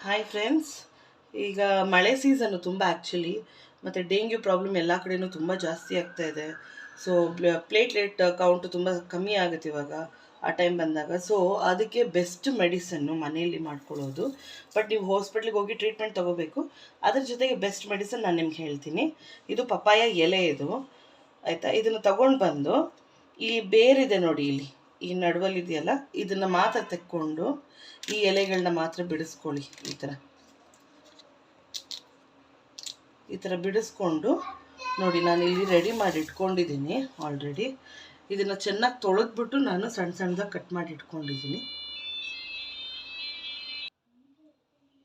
Hi friends, ಈಗ ಮಳೆ season ತುಂಬ ಆ್ಯಕ್ಚುಲಿ, ಮತ್ತು ಡೆಂಗ್ಯೂ ಪ್ರಾಬ್ಲಮ್ ಎಲ್ಲ ಕಡೆಯೂ ತುಂಬ ಜಾಸ್ತಿ ಆಗ್ತಾ ಇದೆ. ಸೊ ಪ್ಲೇಟ್ಲೆಟ್ ಕೌಂಟು ತುಂಬ ಕಮ್ಮಿ ಆಗುತ್ತೆ ಇವಾಗ ಆ ಟೈಮ್ ಬಂದಾಗ. ಸೊ ಅದಕ್ಕೆ ಬೆಸ್ಟ್ ಮೆಡಿಸನ್ನು ಮನೆಯಲ್ಲಿ ಮಾಡ್ಕೊಳ್ಳೋದು. ಬಟ್ ನೀವು ಹಾಸ್ಪಿಟ್ಲಿಗೆ ಹೋಗಿ ಟ್ರೀಟ್ಮೆಂಟ್ ತೊಗೋಬೇಕು. ಅದ್ರ ಜೊತೆಗೆ ಬೆಸ್ಟ್ ಮೆಡಿಸನ್ ನಾನು ನಿಮ್ಗೆ ಹೇಳ್ತೀನಿ. ಇದು ಪಪ್ಪಾಯ ಎಲೆ, ಇದು ಆಯಿತಾ. ಇದನ್ನು ತಗೊಂಡು ಬಂದು ಈ ಬೇರಿದೆ ನೋಡಿ, ಇಲ್ಲಿ ಈ ನಡುವಲ್ಲಿದೆಯಲ್ಲ, ಇದನ್ನು ಮಾತ್ರ ತೆಕ್ಕೊಂಡು ಈ ಎಲೆಗಳನ್ನ ಮಾತ್ರ ಬಿಡಿಸ್ಕೊಳ್ಳಿ. ಈ ಥರ ಬಿಡಿಸ್ಕೊಂಡು ನೋಡಿ, ನಾನು ಇಲ್ಲಿ ರೆಡಿ ಮಾಡಿ ಇಟ್ಕೊಂಡಿದ್ದೀನಿ ಆಲ್ರೆಡಿ. ಇದನ್ನು ಚೆನ್ನಾಗಿ ತೊಳೆದ್ಬಿಟ್ಟು ನಾನು ಸಣ್ಣ ಸಣ್ಣದಾಗಿ ಕಟ್ ಮಾಡಿ ಇಟ್ಕೊಂಡಿದ್ದೀನಿ.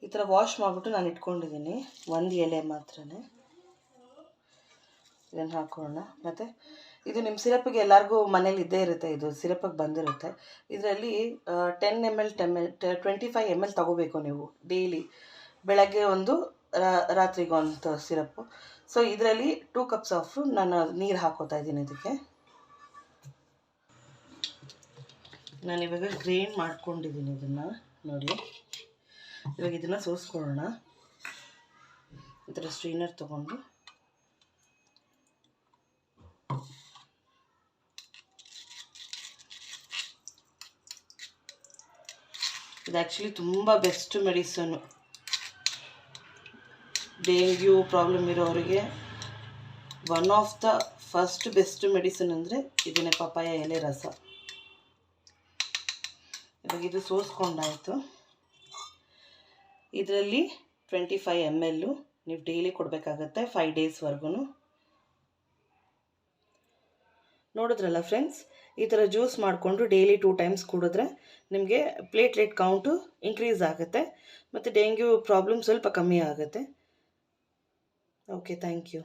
ಈ ಥರ ವಾಶ್ ಮಾಡಿಬಿಟ್ಟು ನಾನು ಇಟ್ಕೊಂಡಿದ್ದೀನಿ. ಒಂದು ಎಲೆ ಮಾತ್ರನೇ ಇದನ್ನು ಹಾಕೋಣ. ಮತ್ತು ಇದು ನಿಮ್ಮ ಸಿರಪ್ಪಿಗೆ ಎಲ್ಲರಿಗೂ ಮನೇಲಿ ಇದ್ದೇ ಇರುತ್ತೆ, ಇದು ಸಿರಪ್ಪಿಗೆ ಬಂದಿರುತ್ತೆ. ಇದರಲ್ಲಿ 10 ml 25 ml ತಗೋಬೇಕು ನೀವು ಡೈಲಿ. ಬೆಳಗ್ಗೆ ಒಂದು, ರಾತ್ರಿಗೊಂದು ಸಿರಪ್ಪು. ಸೊ ಇದರಲ್ಲಿ 2 cups ಆಫ್ ನಾನು ನೀರು ಹಾಕೋತಾ ಇದ್ದೀನಿ. ಇದಕ್ಕೆ ನಾನಿವಾಗ ಗ್ರೈಂಡ್ ಮಾಡ್ಕೊಂಡಿದ್ದೀನಿ ಇದನ್ನು ನೋಡಿ. ಇವಾಗ ಇದನ್ನು ಸೋಸ್ಕೊಳ್ಳೋಣ. ಈ ಥರ ಸ್ಟ್ರೈನರ್ ತೊಗೊಂಡು ಇದು ಆ್ಯಕ್ಚುಲಿ ತುಂಬ ಬೆಸ್ಟ್ ಮೆಡಿಸನ್ನು. ಡೆಂಗ್ಯೂ ಪ್ರಾಬ್ಲಮ್ ಇರೋರಿಗೆ one of the first best medicine ಅಂದರೆ ಇದನ್ನೇ, ಪಪ್ಪಾಯ ಎಲೆ ರಸ. ಇವಾಗ ಇದು ಸೋಸ್ಕೊಂಡಾಯಿತು. ಇದರಲ್ಲಿ 25 ml ನೀವು ಡೈಲಿ ಕೊಡಬೇಕಾಗತ್ತೆ 5 ಡೇಸ್ವರೆಗೂ. ನೋಡಿದ್ರಲ್ಲ ಫ್ರೆಂಡ್ಸ್, ಈ ಥರ ಜ್ಯೂಸ್ ಮಾಡಿಕೊಂಡು ಡೈಲಿ 2 ಟೈಮ್ಸ್ ಕುಡಿದ್ರೆ ನಿಮಗೆ ಪ್ಲೇಟ್ಲೆಟ್ ಕೌಂಟು ಇನ್ಕ್ರೀಸ್ ಆಗುತ್ತೆ ಮತ್ತು ಡೆಂಗ್ಯೂ ಪ್ರಾಬ್ಲಮ್ ಸ್ವಲ್ಪ ಕಮ್ಮಿ ಆಗುತ್ತೆ. Okay, thank you.